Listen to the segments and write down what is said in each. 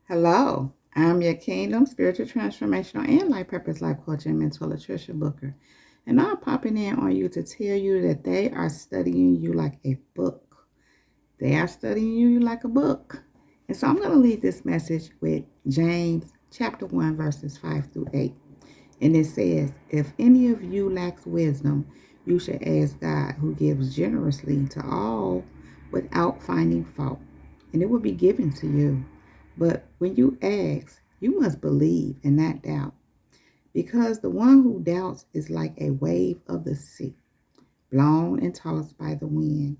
Hello, I'm your Kingdom Spiritual Transformational and Life Purpose Life Coach and Mentor Latricia Booker. And I'm popping in on you to tell you that they are studying you like a book. They are studying you like a book. And so I'm going to leave this message with James chapter 1, verses 5 through 8. And it says, if any of you lacks wisdom, you should ask God, who gives generously to all without finding fault, and it will be given to you. But when you ask, you must believe and not doubt, because the one who doubts is like a wave of the sea, blown and tossed by the wind.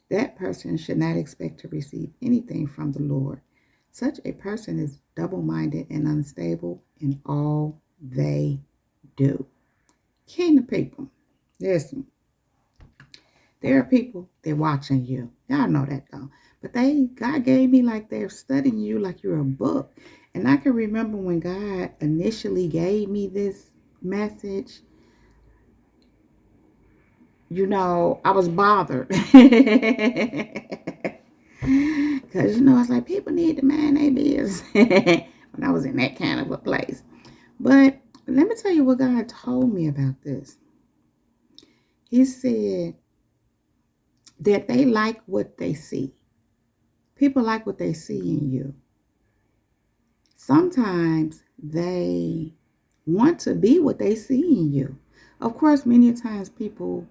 That person should not expect to receive anything from the Lord. Such a person is double-minded and unstable in all they do. Kingdom people, listen, there are people they're watching you. Y'all know that though. But God gave me like they're studying you like you're a book. And I can remember when God initially gave me this message, I was bothered. Because, it's like people need to mind their business when I was in that kind of a place. But let me tell you what God told me about this. He said that they like what they see. People like what they see in you. Sometimes they want to be what they see in you. Of course, many times people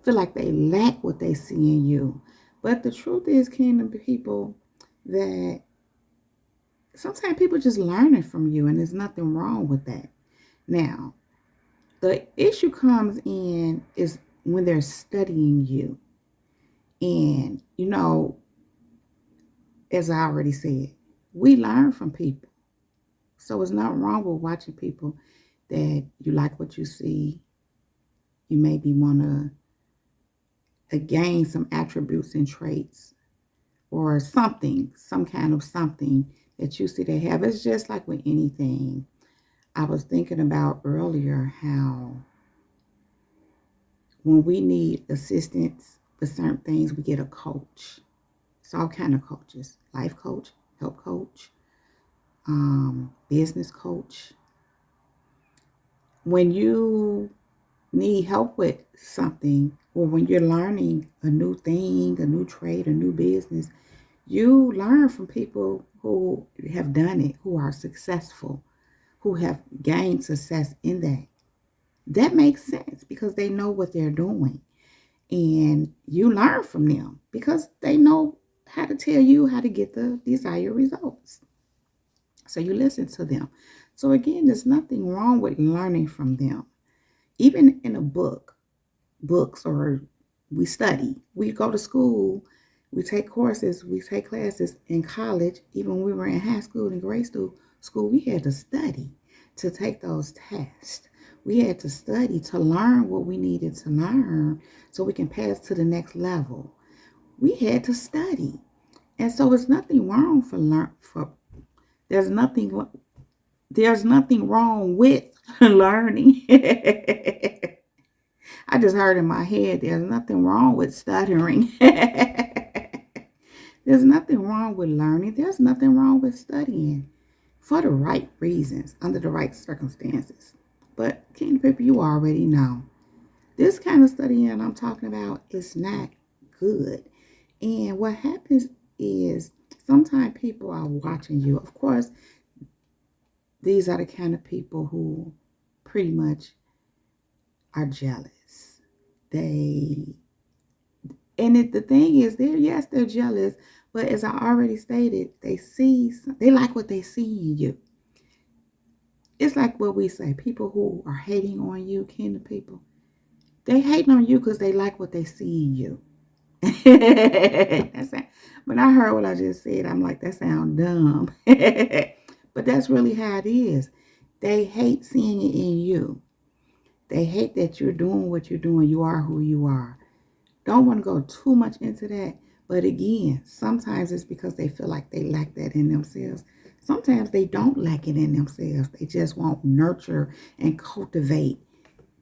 feel like they lack what they see in you. But the truth is, kingdom people, that sometimes people just learning from you, and there's nothing wrong with that. Now, the issue comes in is when they're studying you. And, as I already said, we learn from people. So it's not wrong with watching people that you like what you see. You maybe want to gain some attributes and traits or something, some kind of something that you see they have. It's just like with anything. I was thinking about earlier how when we need assistance with certain things, we get a coach. It's all kind of coaches: life coach, health coach, business coach. When you need help with something, or when you're learning a new thing, a new trade, a new business, you learn from people who have done it, who are successful, who have gained success in that. That makes sense because they know what they're doing. And you learn from them because they know how to tell you how to get the desired results. So you listen to them. So again, there's nothing wrong with learning from them. Even in a books, or we study, we go to school, we take courses, we take classes in college. Even when we were in high school and grade school, we had to study to take those tests. We had to study to learn what we needed to learn so we can pass to the next level. We had to study. And so it's nothing wrong there's nothing wrong with learning. I just heard in my head, there's nothing wrong with stuttering. There's nothing wrong with learning. There's nothing wrong with studying for the right reasons, under the right circumstances. But, kingdom people, you already know. This kind of studying I'm talking about is not good. And what happens is sometimes people are watching you. Of course, these are the kind of people who pretty much are jealous. The thing is, they're jealous, but as I already stated, they like what they see in you. It's like what we say, people who are hating on you, kingdom people, they hating on you because they like what they see in you. When I heard what I just said, I'm like, that sounds dumb. But that's really how it is. They hate seeing it in you. They hate that you're doing what you're doing. You are who you are. Don't want to go too much into that. But again, sometimes it's because they feel like they lack that in themselves. Sometimes they don't lack it in themselves. They just won't nurture and cultivate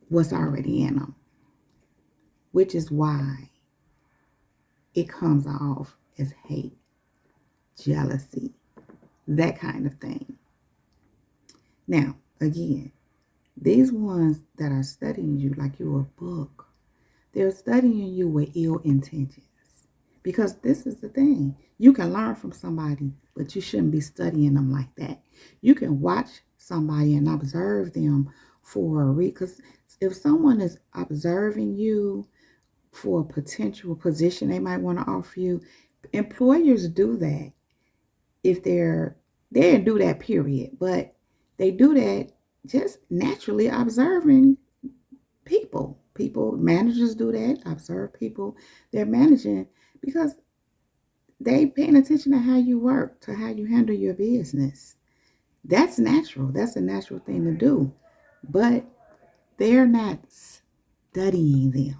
what's already in them, which is why it comes off as hate, jealousy, that kind of thing. Now, again, these ones that are studying you like you're a book, they're studying you with ill intentions. Because this is the thing. You can learn from somebody, but you shouldn't be studying them like that. You can watch somebody and observe them for a reason. Because if someone is observing you for a potential position they might want to offer you, employers do that if they didn't do that, period. But they do that just naturally observing people. Managers do that, observe people they're managing because they paying attention to how you work, to how you handle your business. That's natural. That's a natural thing to do. But they're not studying them.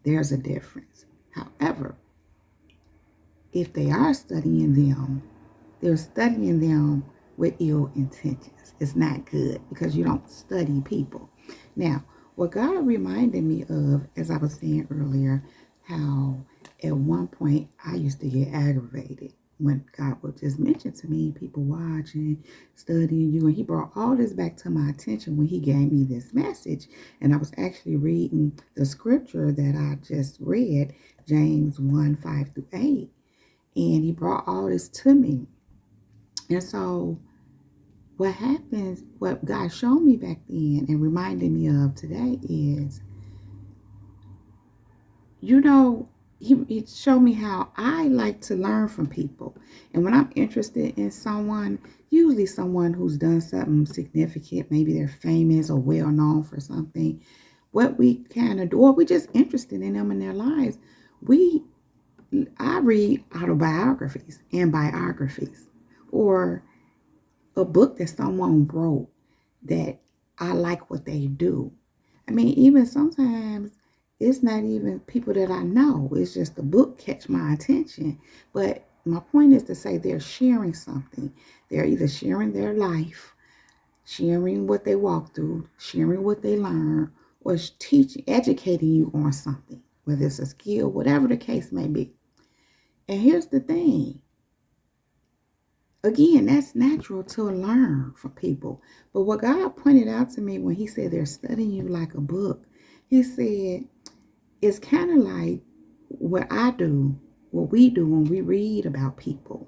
There's a difference. However, if they are studying them, they're studying them with ill intentions. It's not good because you don't study people. Now, what God reminded me of, as I was saying earlier, how at one point I used to get aggravated when God would just mention to me people watching, studying you. And he brought all this back to my attention when he gave me this message. And I was actually reading the scripture that I just read, James 1:5-8. And he brought all this to me. And so what happens, what God showed me back then and reminded me of today is, he showed me how I like to learn from people. And when I'm interested in someone, usually someone who's done something significant, maybe they're famous or well known for something, what we kind of do, or we're just interested in them and their lives, I read autobiographies and biographies, or a book that someone wrote that I like what they do. I mean, even sometimes it's not even people that I know. It's just the book catch my attention. But my point is to say they're sharing something. They're either sharing their life, sharing what they walk through, sharing what they learn, or teaching, educating you on something, whether it's a skill, whatever the case may be. And here's the thing. Again, that's natural to learn from people. But what God pointed out to me when he said they're studying you like a book, he said it's kind of like what we do when we read about people.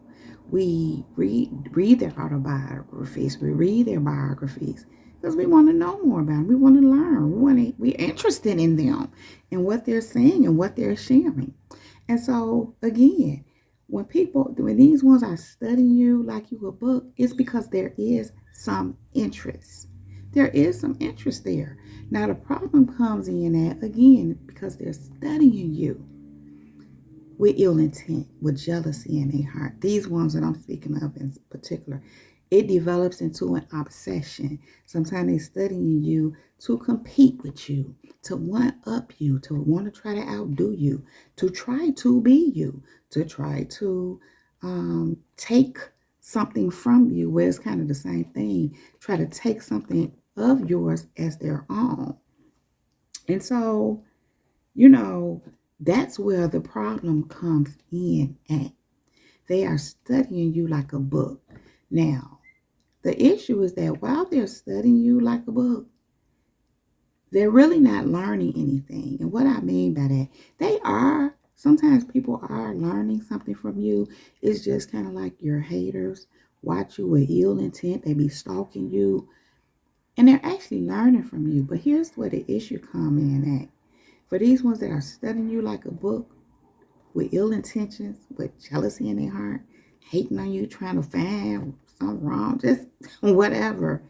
We read their autobiographies, we read their biographies because we want to know more about them. We want to learn. We're interested in them and what they're saying and what they're sharing. And so again, when these ones are studying you like you a book, it's because there is some interest. There is some interest there. Now the problem comes in that, again, because they're studying you with ill intent, with jealousy in their heart. These ones that I'm speaking of in particular, it develops into an obsession. Sometimes they're studying you to compete with you, to one up you, to want to try to outdo you, to try to be you, to try to take something from you, where it's kind of the same thing, try to take something of yours as their own. And so, that's where the problem comes in at. They are studying you like a book. Now, the issue is that while they're studying you like a book, they're really not learning anything. And what I mean by that, sometimes people are learning something from you. It's just kind of like your haters watch you with ill intent. They be stalking you. And they're actually learning from you. But here's where the issue comes in at. For these ones that are studying you like a book with ill intentions, with jealousy in their heart, hating on you, trying to find something wrong, just whatever,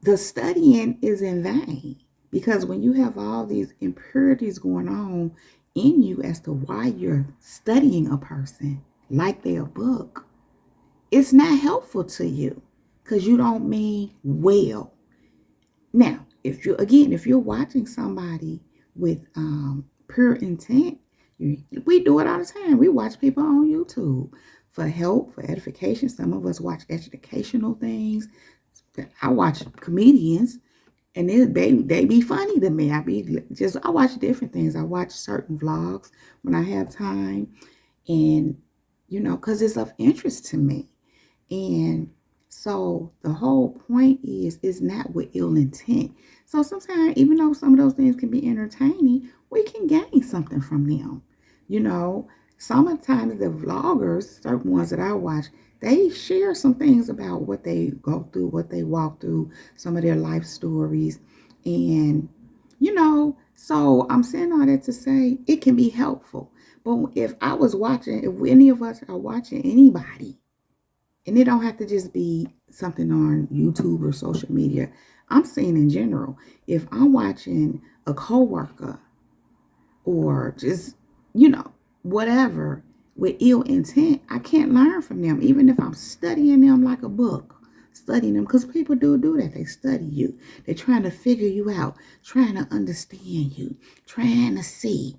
the studying is in vain. Because when you have all these impurities going on in you as to why you're studying a person like they're a book, it's not helpful to you because you don't mean well. Now, if you're watching somebody with pure intent, we do it all the time. We watch people on YouTube for help, for edification. Some of us watch educational things. I watch comedians, and they be funny to me. I watch different things. I watch certain vlogs when I have time, and because it's of interest to me. And so the whole point is not with ill intent. So sometimes, even though some of those things can be entertaining, we can gain something from them. You know, sometimes the vloggers, certain ones that I watch, they share some things about what they go through, what they walk through, some of their life stories. And, so I'm saying all that to say it can be helpful. But if any of us are watching anybody, and it don't have to just be something on YouTube or social media. I'm saying in general, if I'm watching a coworker or just, whatever with ill intent, I can't learn from them, even if I'm studying them like a book. Studying them, because people do that. They study you. They're trying to figure you out, trying to understand you, trying to see.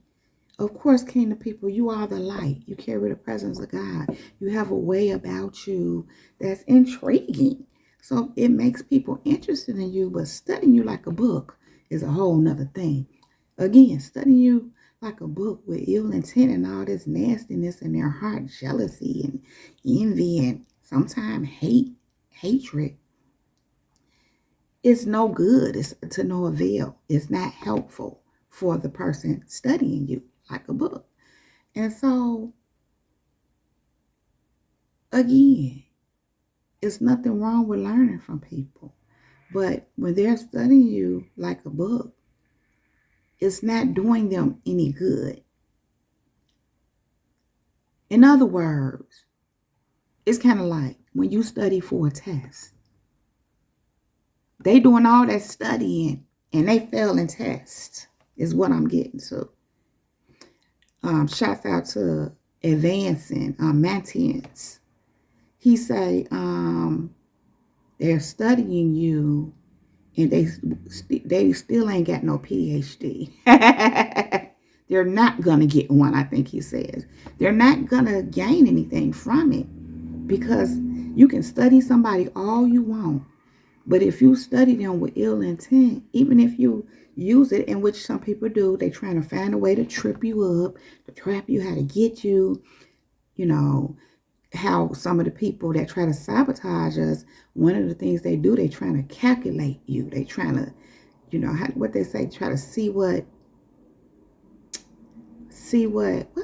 Of course, kingdom people, you are the light. You carry the presence of God. You have a way about you that's intriguing. So it makes people interested in you, but studying you like a book is a whole nother thing. Again, studying you like a book with ill intent and all this nastiness in their heart, jealousy and envy and sometimes hatred. It's no good. It's to no avail. It's not helpful for the person studying you like a book. And so, again, it's nothing wrong with learning from people. But when they're studying you like a book, it's not doing them any good. In other words, it's kind of like when you study for a test. They doing all that studying and they failing tests is what I'm getting to. Shouts out to Advancing, Mantians. He say, they're studying you and they still ain't got no PhD. They're not going to get one, I think he says. They're not going to gain anything from it because you can study somebody all you want. But if you study them with ill intent, even if you use it, in which some people do, they're trying to find a way to trip you up, to trap you, how to get you, how some of the people that try to sabotage us, one of the things they do, they trying to calculate you. They trying to, what they say, try to see what's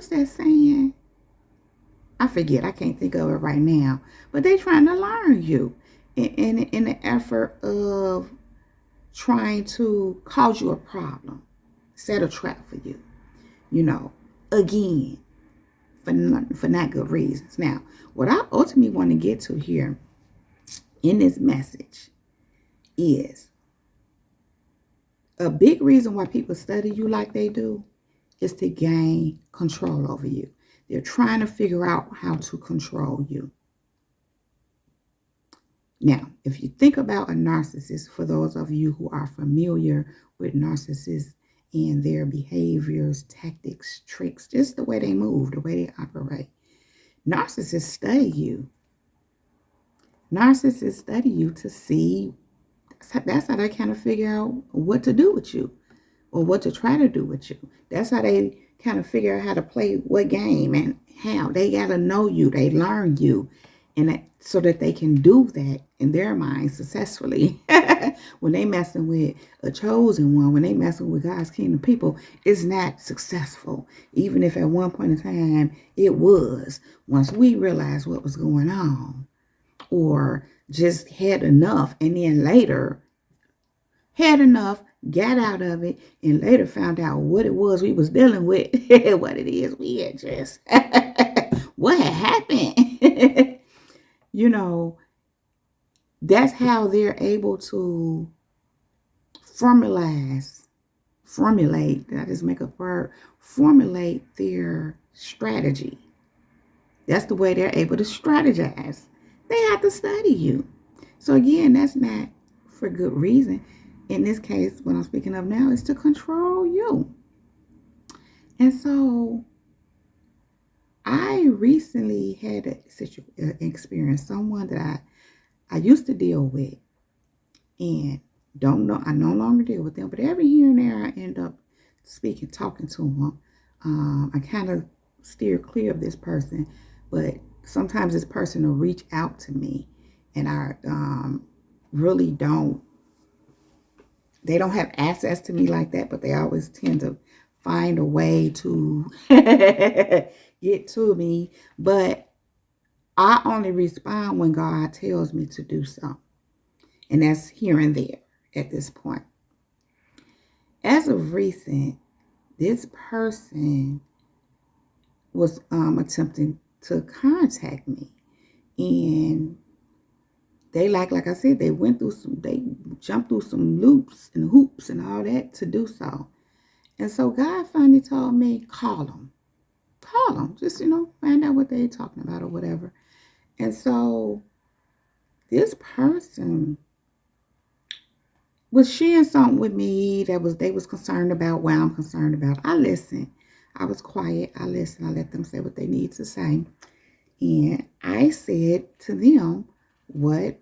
that saying? I forget. I can't think of it right now. But they trying to learn you in the effort of trying to cause you a problem, set a trap for you, again, for not good reasons. Now, what I ultimately want to get to here in this message is a big reason why people study you like they do is to gain control over you. They're trying to figure out how to control you. Now, if you think about a narcissist, for those of you who are familiar with narcissists and their behaviors, tactics, tricks, just the way they move, the way they operate, narcissists study you. Narcissists study you to see, that's how they kind of figure out what to do with you or what to try to do with you. That's how they kind of figure out how to play what game and how. They got to know you. They learn you. And so that they can do that in their mind successfully. When they messing with a chosen one, when they messing with God's kingdom people, it's not successful. Even if at one point in time it was, once we realized what was going on, or just had enough, and then later had enough, got out of it, and later found out what it was we was dealing with, what it is we had just, what had happened. That's how they're able to formulate, did I just make a word? Formulate their strategy. That's the way they're able to strategize. They have to study you. So again, that's not for good reason. In this case, what I'm speaking of now is to control you. And so I recently had an experience, someone that I used to deal with and I no longer deal with them, but every here and there I end up talking to them. I kind of steer clear of this person, But sometimes this person will reach out to me, and I really don't. They don't have access to me like that, but they always tend to find a way to get to me. But I only respond when God tells me to do so. And that's here and there at this point. As of recent, this person was attempting to contact me. And they like I said, they jumped through some loops and hoops and all that to do so. And so God finally told me, call them. Call them. Just, find out what they're talking about or whatever. And so this person was sharing something with me they was concerned about what I'm concerned about. I listened. I was quiet. I listened. I let them say what they need to say. And I said to them what,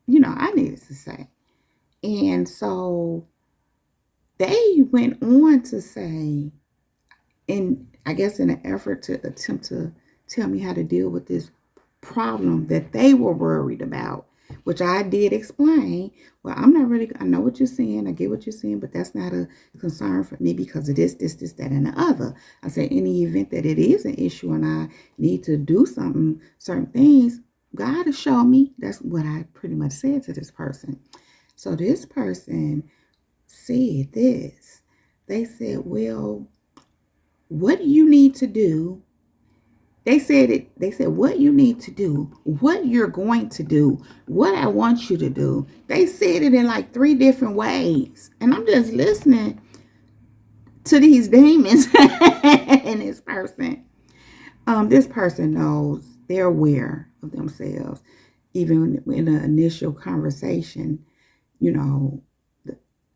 I needed to say. And so they went on to say, I guess in an effort to attempt to tell me how to deal with this problem that they were worried about, which I did explain. Well, I know what you're saying. I get what you're saying, but that's not a concern for me because of this, that, and the other. I said, in the event that it is an issue and I need to do certain things, God has shown me. That's what I pretty much said to this person. So this person said this. They said, well, what you need to do. They said what you need to do, what you're going to do, what I want you to do. They said it in like 3 different ways. And I'm just listening to these demons and this person. This person knows, they're aware of themselves. Even in the initial conversation,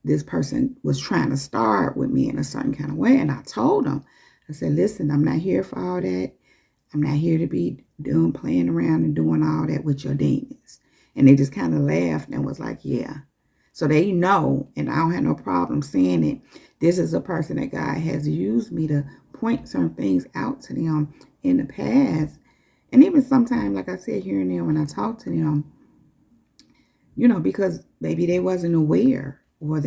this person was trying to start with me in a certain kind of way. And I told them, I said, listen, I'm not here for all that. I'm not here to be playing around and doing all that with your demons. And they just kind of laughed and was like, yeah. So they know, and I don't have no problem saying it. This is a person that God has used me to point certain things out to them in the past. And even sometimes, like I said, here and there when I talk to them, because maybe they wasn't aware or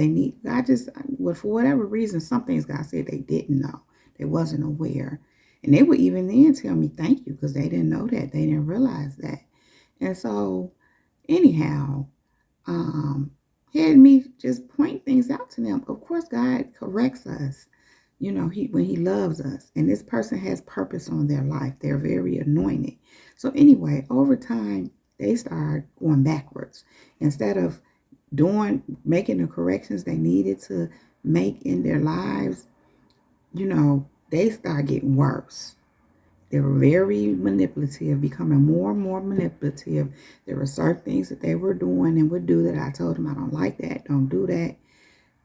for whatever reason, some things God said they didn't know. They wasn't aware. And they would even then tell me thank you because they didn't know that. They didn't realize that. And so anyhow, had me just point things out to them. Of course, God corrects us, when he loves us. And this person has purpose on their life. They're very anointed. So anyway, over time, they start going backwards. Instead of making the corrections they needed to make in their lives, they start getting worse. They were very manipulative, becoming more and more manipulative. There were certain things that they were doing and would do that I told them, I don't like that, don't do that,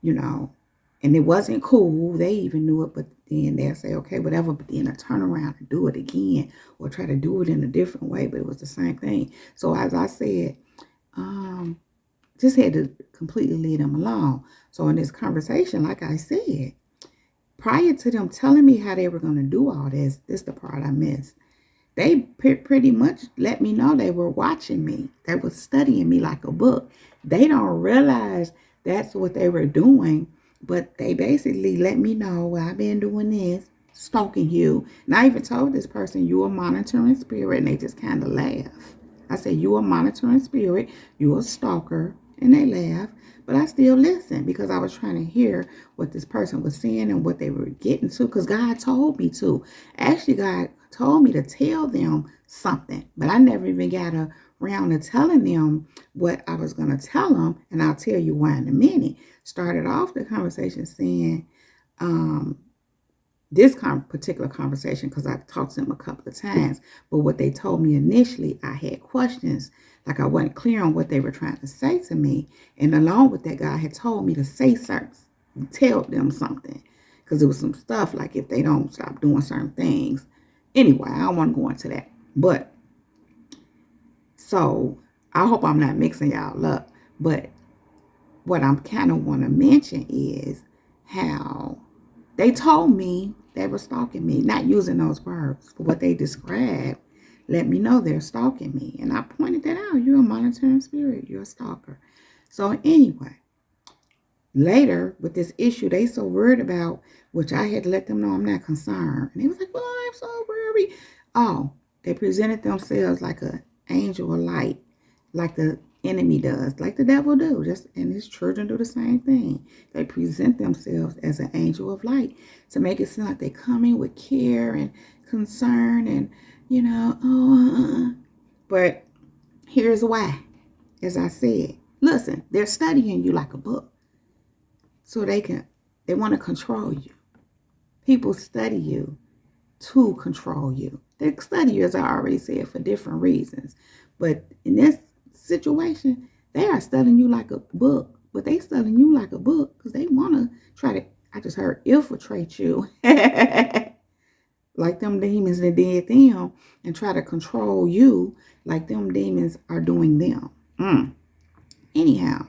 and it wasn't cool. They even knew it, but then they'll say, okay, whatever, but then I turn around and do it again or try to do it in a different way, but it was the same thing. So as I said, just had to completely leave them alone. So in this conversation, like I said, prior to them telling me how they were going to do all this is the part I missed. They pretty much let me know they were watching me. They were studying me like a book. They don't realize that's what they were doing, but they basically let me know, well, I've been doing this, stalking you. And I even told this person, you a monitoring spirit, and they just kind of laugh. I said, you a monitoring spirit, you a stalker, and they laugh. But I still listened because I was trying to hear what this person was saying and what they were getting to, because God told me to. Actually, God told me to tell them something, but I never even got around to telling them what I was going to tell them, and I'll tell you why in a minute. Started off the conversation saying, this particular conversation, because I talked to them a couple of times, but what they told me initially, I had questions, like I wasn't clear on what they were trying to say to me, and along with that, God had told me to tell them something, because there was some stuff, like if they don't stop doing certain things. Anyway, I don't want to go into that, but, so, I hope I'm not mixing y'all up, but what I'm kind of want to mention is how they told me they were stalking me, not using those words, but what they described let me know they're stalking me. And I pointed that out. You're a monitoring spirit. You're a stalker. So anyway, later with this issue, they so worried about, which I had to let them know I'm not concerned. And they was like, well, I'm so worried. Oh, they presented themselves like an angel of light, like the enemy does, like the devil do. Just and his children do the same thing. They present themselves as an angel of light to make it seem like they come in with care and concern and, But here's why. As I said, listen, they're studying you like a book. So they want to control you. People study you to control you. They study you, as I already said, for different reasons. But in this situation, they are studying you like a book. But they studying you like a book because they want to try to, I just heard, infiltrate you. Like them demons that did them and try to control you like them demons are doing them. Anyhow,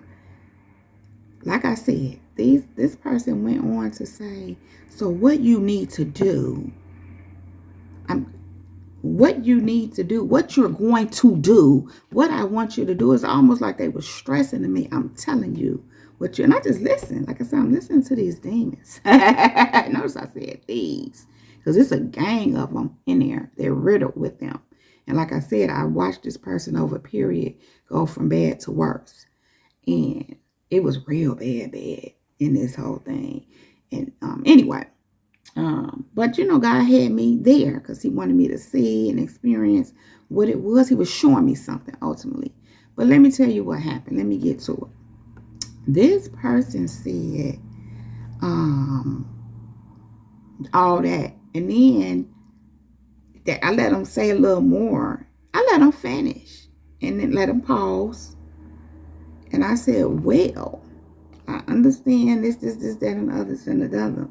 like I said, this person went on to say, so what you need to do, what you're going to do, what I want you to do is almost like they were stressing to me. I'm telling you and I just listen. Like I said, I'm listening to these demons. Notice I said these, because it's a gang of them in there. They're riddled with them. And like I said, I watched this person over a period go from bad to worse. And it was real bad in this whole thing. And anyway, but God had me there because he wanted me to see and experience what it was. He was showing me something ultimately. But let me tell you what happened. Let me get to it. This person said all that. And then I let them say a little more. I let them finish. And then let them pause. And I said, well, I understand this, that, and the others and the other.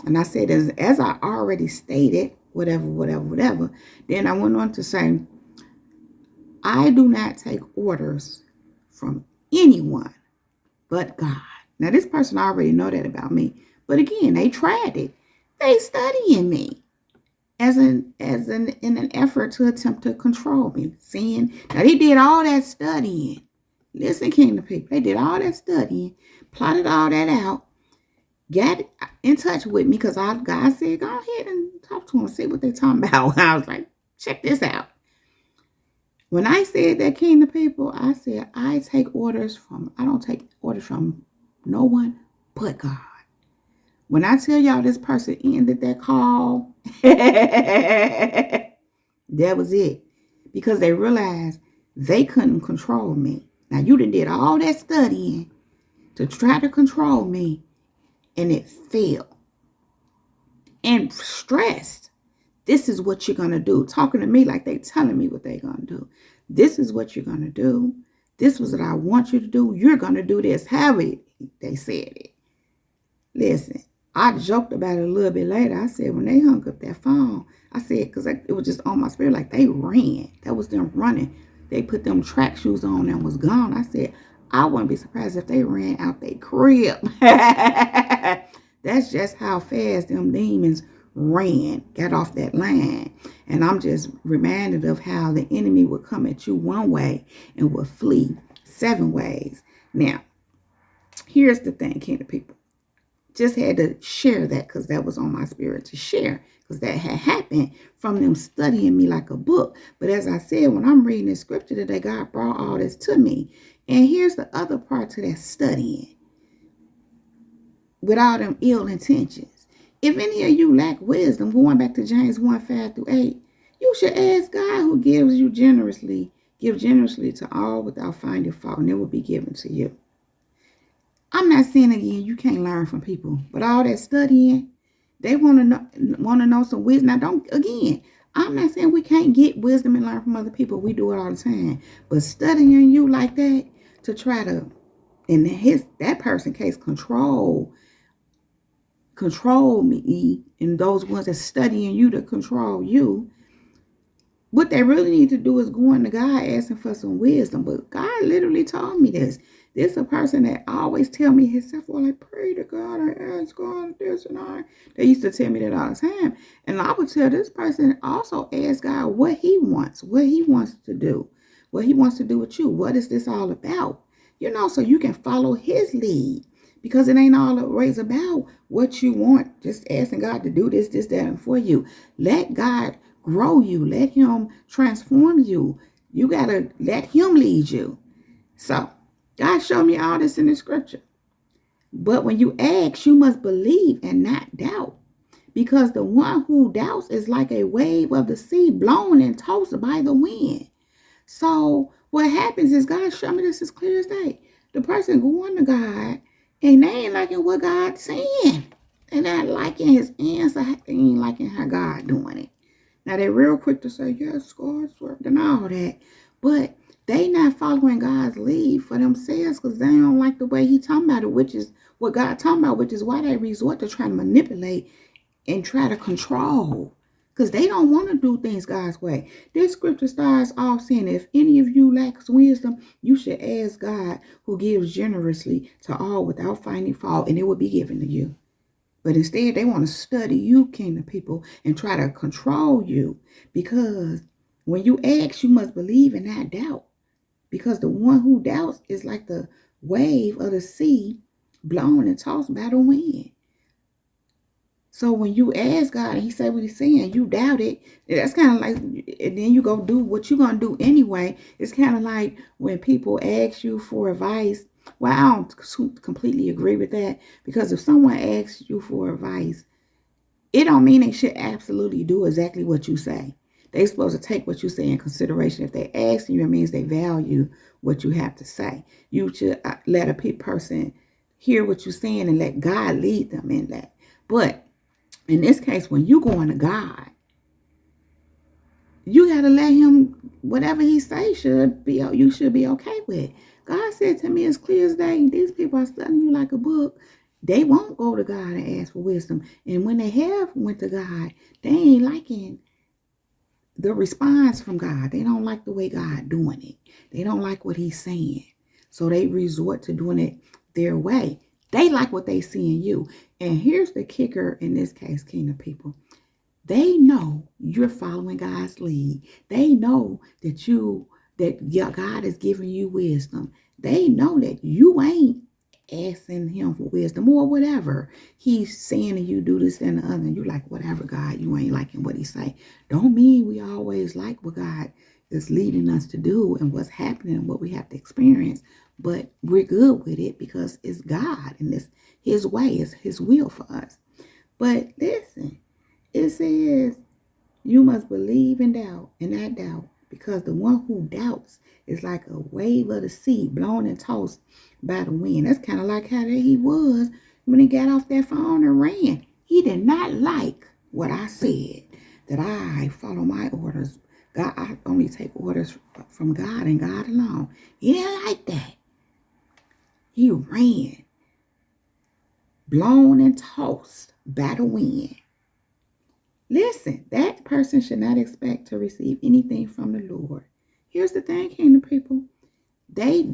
And I said, as I already stated, whatever. Then I went on to say, I do not take orders from anyone but God. Now, this person already know that about me. But again, they tried it. They studying me in an effort to attempt to control me. Now they did all that studying. Listen, kingdom people, they did all that studying, plotted all that out, got in touch with me because God said, go ahead and talk to them, see what they're talking about. I was like, check this out. When I said that, kingdom people, I said, I don't take orders from no one but God. When I tell y'all this person ended that call, that was it. Because they realized they couldn't control me. Now, you did all that studying to try to control me, and it failed. And stressed. This is what you're going to do. Talking to me like they telling me what they're going to do. This is what you're going to do. This was what I want you to do. You're going to do this. However they said it. Listen, I joked about it a little bit later. I said, when they hung up that phone, I said, because it was just on my spirit, like they ran. That was them running. They put them track shoes on and was gone. I said, I wouldn't be surprised if they ran out their crib. That's just how fast them demons ran, got off that line. And I'm just reminded of how the enemy would come at you one way and would flee 7 ways. Now, here's the thing, kingdom people. Just had to share that because that was on my spirit to share, because that had happened from them studying me like a book. But as I said, when I'm reading the scripture today, God brought all this to me. And here's the other part to that studying. With all them ill intentions. If any of you lack wisdom, going back to James 1:5-8, you should ask God, who gives you generously, give generously to all without finding fault, and it will be given to you. I'm not saying again you can't learn from people, but all that studying, they want to know some wisdom. Now, I'm not saying we can't get wisdom and learn from other people. We do it all the time. But studying you like that to try to, in that person's case, control me, and those ones that studying you to control you, What they really need to do is going to God asking for some wisdom. But God literally told me this. This is a person that always tell me himself, well, I pray to God, I ask God this and I. They used to tell me that all the time. And I would tell this person also ask God what he wants to do, what he wants to do with you. What is this all about? So you can follow his lead. Because it ain't always about what you want, just asking God to do this, that, and for you. Let God grow you. Let him transform you. You got to let him lead you. So, God showed me all this in the scripture. But when you ask, you must believe and not doubt. Because the one who doubts is like a wave of the sea blown and tossed by the wind. So, what happens is God showed me this as clear as day. The person going to God and they ain't liking what God's saying. They're not liking his answer. They ain't liking how God doing it. Now, they're real quick to say, yes, God's work and all that. But they not following God's lead for themselves because they don't like the way he talking about it, which is what God talking about, which is why they resort to trying to manipulate and try to control. Because they don't want to do things God's way. This scripture starts off saying, if any of you lacks wisdom, you should ask God, who gives generously to all without finding fault, and it will be given to you. But instead, they want to study you, kingdom people, and try to control you. Because when you ask, you must believe and not doubt. Because the one who doubts is like the wave of the sea blown and tossed by the wind. So when you ask God and he say what he's saying, you doubt it. That's kind of like, and then you go do what you're going to do anyway. It's kind of like when people ask you for advice. Well, I don't completely agree with that, because if someone asks you for advice, it don't mean they should absolutely do exactly what you say. They're supposed to take what you say in consideration. If they ask you, it means they value what you have to say. You should let a person hear what you're saying and let God lead them in that. But in this case, when you going to God, you got to let him, whatever he say you should be okay with. God said to me as clear as day, these people are studying you like a book. They won't go to God and ask for wisdom. And when they have went to God, they ain't liking the response from God. They don't like the way God doing it. They don't like what he's saying. So they resort to doing it their way. They like what they see in you. And here's the kicker in this case, kingdom people. They know you're following God's lead. They know that God is giving you wisdom. They know that you ain't asking him for wisdom or whatever. He's saying to you, do this and the other. And you're like, whatever, God, you ain't liking what he say. Don't mean we always like what God is leading us to do and what's happening and what we have to experience. But we're good with it because it's God and it's his way, it's his will for us. But listen, it says you must believe and doubt and not doubt, because the one who doubts is like a wave of the sea blown and tossed by the wind. That's kind of like how he was when he got off that phone and ran. He did not like what I said, that I follow my orders. God, I only take orders from God and God alone. He didn't like that. He ran, blown and tossed by the wind. Listen, that person should not expect to receive anything from the Lord. Here's the thing, kingdom people. They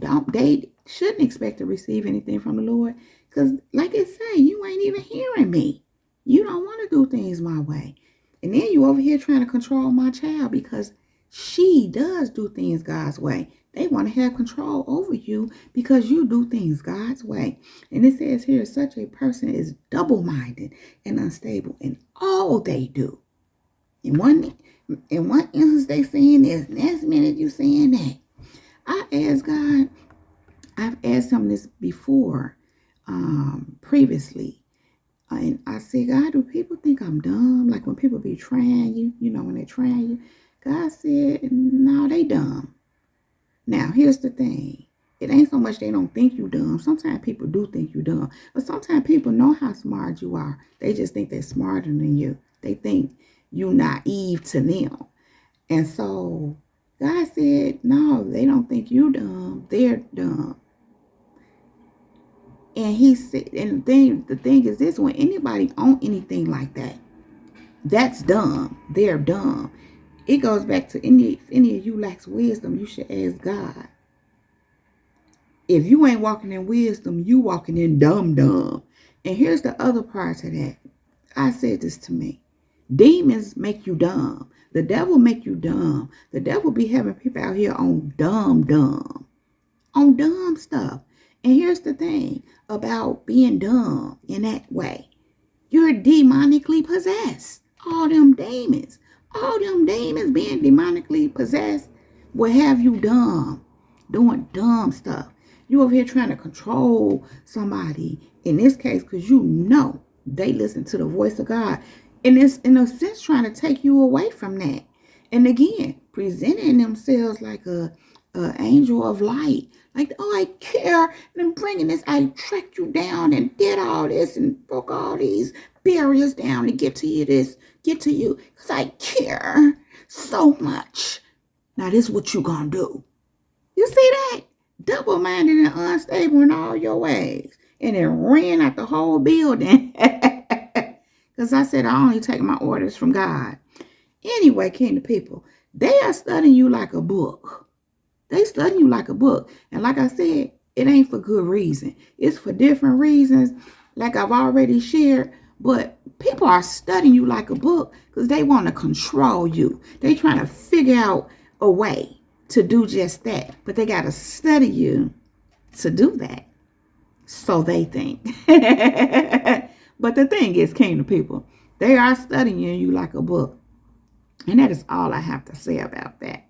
shouldn't expect to receive anything from the Lord, because like it say, you ain't even hearing me. You don't want to do things my way. And then you over here trying to control my child because she does do things God's way. They want to have control over you because you do things God's way. And it says here, such a person is double-minded and unstable in all they do. In one instance, they saying this, next minute you saying that. I asked God, I've asked him this before, previously. And I said, God, do people think I'm dumb? Like when people be trying you, when they trying you. God said, no, they dumb. Now, here's the thing. It ain't so much they don't think you dumb. Sometimes people do think you dumb. But sometimes people know how smart you are. They just think they're smarter than you. They think you naive to them. And so God said, no, they don't think you dumb. They're dumb. And he said, and the thing is this, when anybody own anything like that, that's dumb. They're dumb. It goes back to if any of you lacks wisdom, you should ask God. If you ain't walking in wisdom, you walking in dumb. And here's the other part to that. I said this to me. Demons make you dumb. The devil make you dumb. The devil be having people out here on dumb. On dumb stuff. And here's the thing about being dumb in that way. You're demonically possessed. All them demons being demonically possessed will have you dumb, doing dumb stuff. You over here trying to control somebody, in this case, because you know they listen to the voice of God. And it's, in a sense, trying to take you away from that. And again, presenting themselves like a angel of light. Like, oh, I care, and I'm bringing this. I tracked you down and did all this and broke all these barriers down to get to you, because I care so much. Now, this is what you gonna do. You see that? Double-minded and unstable in all your ways. And it ran out the whole building. Because I said I only take my orders from God. Anyway, kingdom people, they are studying you like a book. They study you like a book. And like I said, it ain't for good reason. It's for different reasons, like I've already shared. But people are studying you like a book because they want to control you. They trying to figure out a way to do just that. But they got to study you to do that. So they think. But the thing is, kingdom people, they are studying you like a book. And that is all I have to say about that.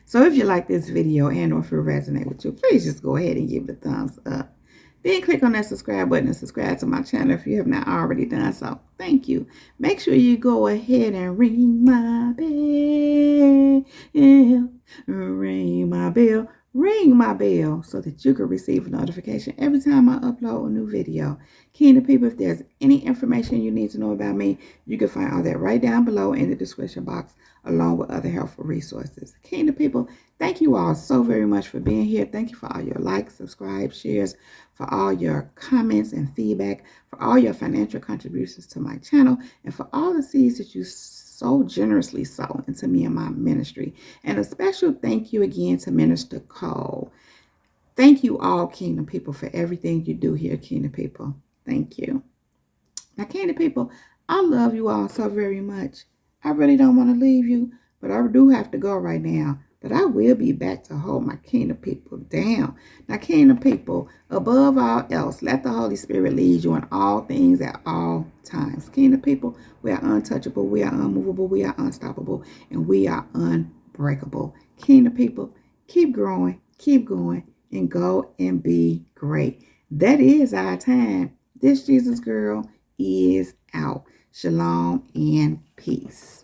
So if you like this video and or if it resonate with you, please just go ahead and give it a thumbs up. Then click on that subscribe button and subscribe to my channel if you have not already done so. Thank you. Make sure you go ahead and ring my bell. Ring my bell so that you can receive a notification every time I upload a new video. Kingdom people, if there's any information you need to know about me, you can find all that right down below in the description box, along with other helpful resources. Kingdom people, thank you all so very much for being here. Thank you for all your likes, subscribes, shares, for all your comments and feedback, for all your financial contributions to my channel, and for all the seeds that you so generously sow into me and my ministry. And a special thank you again to Minister Cole. Thank you all, kingdom people, for everything you do here, kingdom people. Thank you. Now, kingdom people, I love you all so very much. I really don't want to leave you, but I do have to go right now. But I will be back to hold my kingdom people down. Now, kingdom people, above all else, let the Holy Spirit lead you in all things at all times. Kingdom people, we are untouchable, we are unmovable, we are unstoppable, and we are unbreakable. Kingdom people, keep growing, keep going, and go and be great. That is our time. This Jesus girl is out. Shalom and peace.